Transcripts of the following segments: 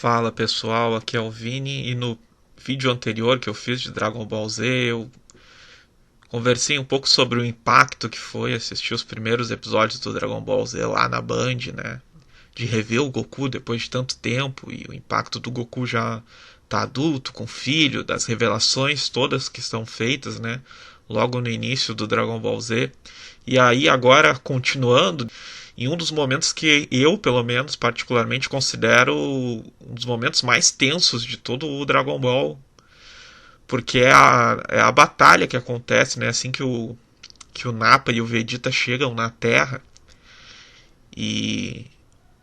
Fala pessoal, aqui é o Vini e no vídeo anterior que eu fiz de Dragon Ball Z eu conversei um pouco sobre o impacto que foi assistir os primeiros episódios do Dragon Ball Z lá na Band, né? De rever o Goku depois de tanto tempo e o impacto do Goku já tá adulto, com filho, das revelações todas que estão feitas, né? Logo no início do Dragon Ball Z. E aí agora continuando em um dos momentos que eu, pelo menos, particularmente considero um dos momentos mais tensos de todo o Dragon Ball, porque é a batalha que acontece, né? Assim que o Nappa e o Vegeta chegam na Terra e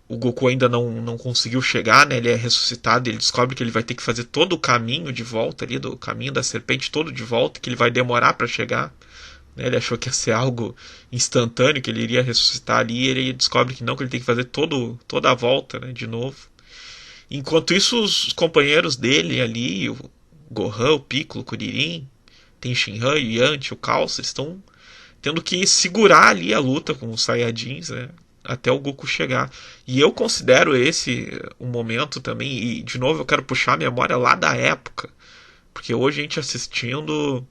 o Goku ainda não conseguiu chegar, né? Ele é ressuscitado, ele descobre que ele vai ter que fazer todo o caminho de volta ali, do caminho da serpente todo de volta, que ele vai demorar para chegar. Né? Ele achou que ia ser algo instantâneo, que ele iria ressuscitar ali, e ele descobre que não, que ele tem que fazer toda a volta, né? De novo. Enquanto isso, os companheiros dele ali, o Gohan, o Piccolo, o Kuririn, tem Shinhan, o Yanti, o Calça, eles estão tendo que segurar ali a luta com os Saiyajins, né? Até o Goku chegar. E eu considero esse um momento também, e de novo eu quero puxar a memória lá da época, porque hoje a gente assistindo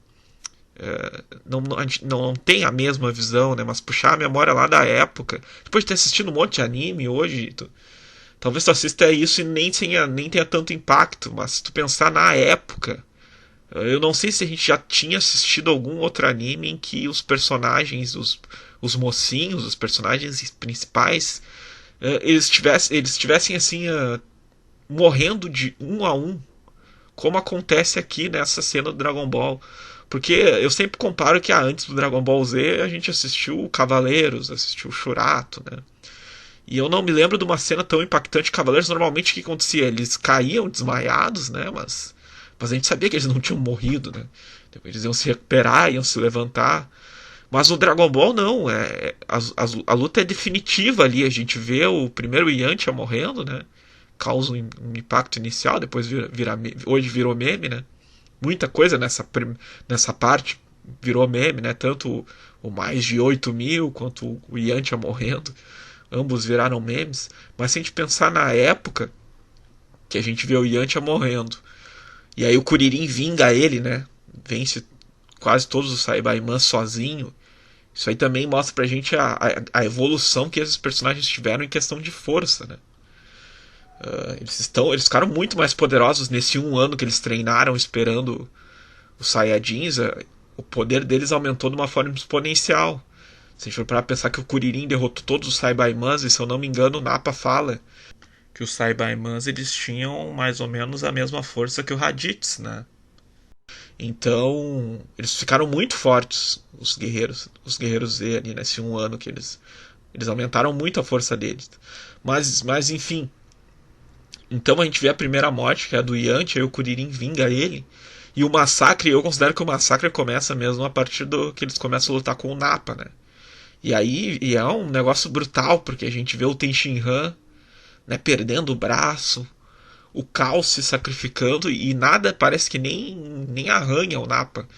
a gente não tem a mesma visão, né? Mas puxar a memória lá da época, depois de ter assistido um monte de anime hoje, talvez tu assista isso e nem tenha tanto impacto, mas se tu pensar na época, eu não sei se a gente já tinha assistido algum outro anime em que os personagens, os mocinhos, os personagens principais, eles tivessem assim, morrendo de um a um, como acontece aqui nessa cena do Dragon Ball. Porque eu sempre comparo que antes do Dragon Ball Z a gente assistiu Cavaleiros, assistiu Shurato, né? E eu não me lembro de uma cena tão impactante. Cavaleiros, normalmente o que acontecia? Eles caíam desmaiados, né? Mas a gente sabia que eles não tinham morrido, né? Depois eles iam se recuperar, iam se levantar. Mas no Dragon Ball não, a luta é definitiva ali. A gente vê o primeiro Yantia morrendo, né? Causa um impacto inicial, depois hoje virou meme, né? Muita coisa nessa parte virou meme, né? Tanto o mais de 8.000 quanto o Yantia morrendo. Ambos viraram memes. Mas se a gente pensar na época que a gente vê o Yantia morrendo, e aí o Kuririn vinga ele, né? Vence quase todos os Saibaimans sozinho. Isso aí também mostra pra gente a evolução que esses personagens tiveram em questão de força, né? Eles ficaram muito mais poderosos nesse um ano que eles treinaram esperando os Saiyajins. O poder deles aumentou de uma forma exponencial. Se a gente for para pensar que o Kuririn derrotou todos os Saibaimans, e se eu não me engano, o Nappa fala que os Saibaimans eles tinham mais ou menos a mesma força que o Raditz, né? Então, eles ficaram muito fortes, os guerreiros Z ali nesse um ano que eles aumentaram muito a força deles. Mas enfim, então a gente vê a primeira morte, que é a do Yanti, aí o Kuririn vinga ele. E o massacre, eu considero que o massacre começa mesmo a partir do que eles começam a lutar com o Nappa, né? E é um negócio brutal, porque a gente vê o Tenshinhan, né, perdendo o braço, o Cal se sacrificando e nada parece que nem arranha o Nappa.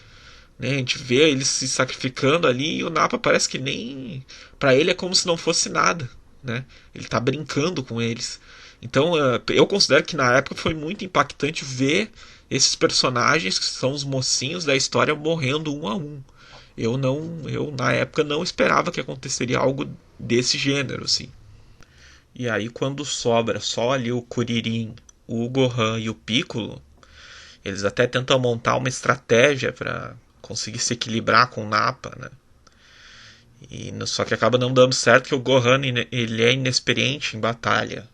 Né? A gente vê ele se sacrificando ali e o Nappa parece que nem. Pra ele é como se não fosse nada. Né? Ele tá brincando com eles. Então eu considero que na época foi muito impactante ver esses personagens que são os mocinhos da história morrendo um a um. Eu na época não esperava que aconteceria algo desse gênero, assim. E aí quando sobra só ali o Kuririn, o Gohan e o Piccolo, eles até tentam montar uma estratégia para conseguir se equilibrar com o Nappa, né? Só que acaba não dando certo que o Gohan ele é inexperiente em batalha.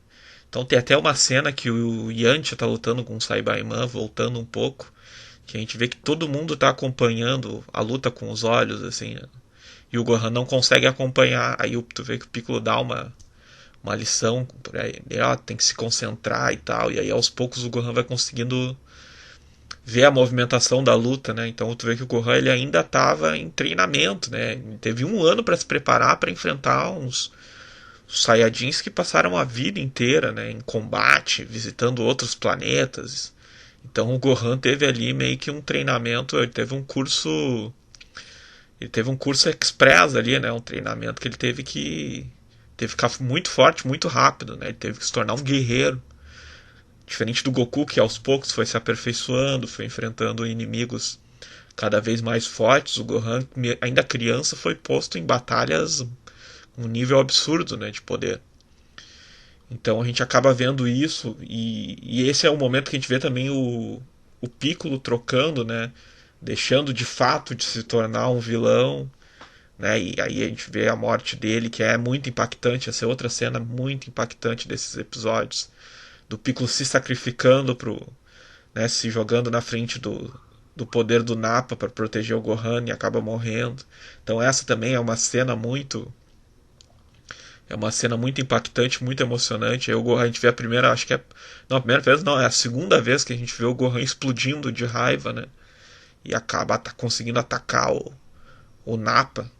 Então tem até uma cena que o Yantia tá lutando com o Saibaiman, voltando um pouco, que a gente vê que todo mundo tá acompanhando a luta com os olhos, assim, né? E o Gohan não consegue acompanhar. Aí tu vê que o Piccolo dá uma lição pra ele, tem que se concentrar e tal. E aí aos poucos o Gohan vai conseguindo ver a movimentação da luta, né? Então tu vê que o Gohan ele ainda estava em treinamento, né? Ele teve um ano para se preparar para enfrentar uns Saiyajins que passaram a vida inteira, né, em combate, visitando outros planetas. Então o Gohan teve ali meio que um treinamento, ele teve um curso express ali, né, um treinamento que ele teve que ficar muito forte, muito rápido, né? Ele teve que se tornar um guerreiro. Diferente do Goku, que aos poucos foi se aperfeiçoando, foi enfrentando inimigos cada vez mais fortes, o Gohan, ainda criança, foi posto em batalhas com um nível absurdo, né, de poder. Então a gente acaba vendo isso, e esse é o momento que a gente vê também o Piccolo trocando, né, deixando de fato de se tornar um vilão, né, e aí a gente vê a morte dele, que é muito impactante. Essa é outra cena muito impactante desses episódios, do Piccolo se sacrificando né, se jogando na frente do poder do Nappa para proteger o Gohan e acaba morrendo. Então essa também é uma cena muito impactante, muito emocionante. Aí o Gohan, a gente vê a primeira, acho que é, não, a primeira vez não, é a segunda vez que a gente vê o Gohan explodindo de raiva, né? E acaba conseguindo atacar o Nappa,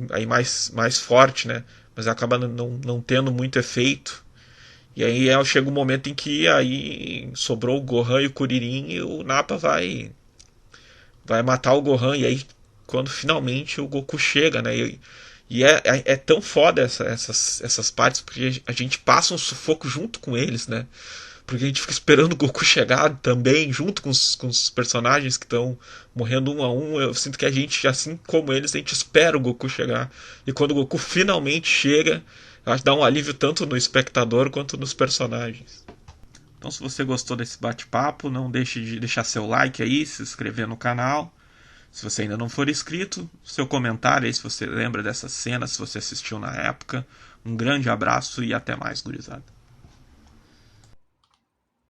aí mais forte, né? Mas acaba não tendo muito efeito. E aí chega um momento em que aí sobrou o Gohan e o Kuririn, e o Nappa vai matar o Gohan. E aí quando finalmente o Goku chega, né? E é tão foda essas partes, porque a gente passa um sufoco junto com eles, né? Porque a gente fica esperando o Goku chegar também, junto com os personagens que estão morrendo um a um. Eu sinto que a gente, assim como eles, a gente espera o Goku chegar. E quando o Goku finalmente chega, eu acho que dá um alívio tanto no espectador quanto nos personagens. Então, se você gostou desse bate-papo, não deixe de deixar seu like aí, se inscrever no canal. Se você ainda não for inscrito, seu comentário aí se você lembra dessa cena, se você assistiu na época. Um grande abraço e até mais, gurizada.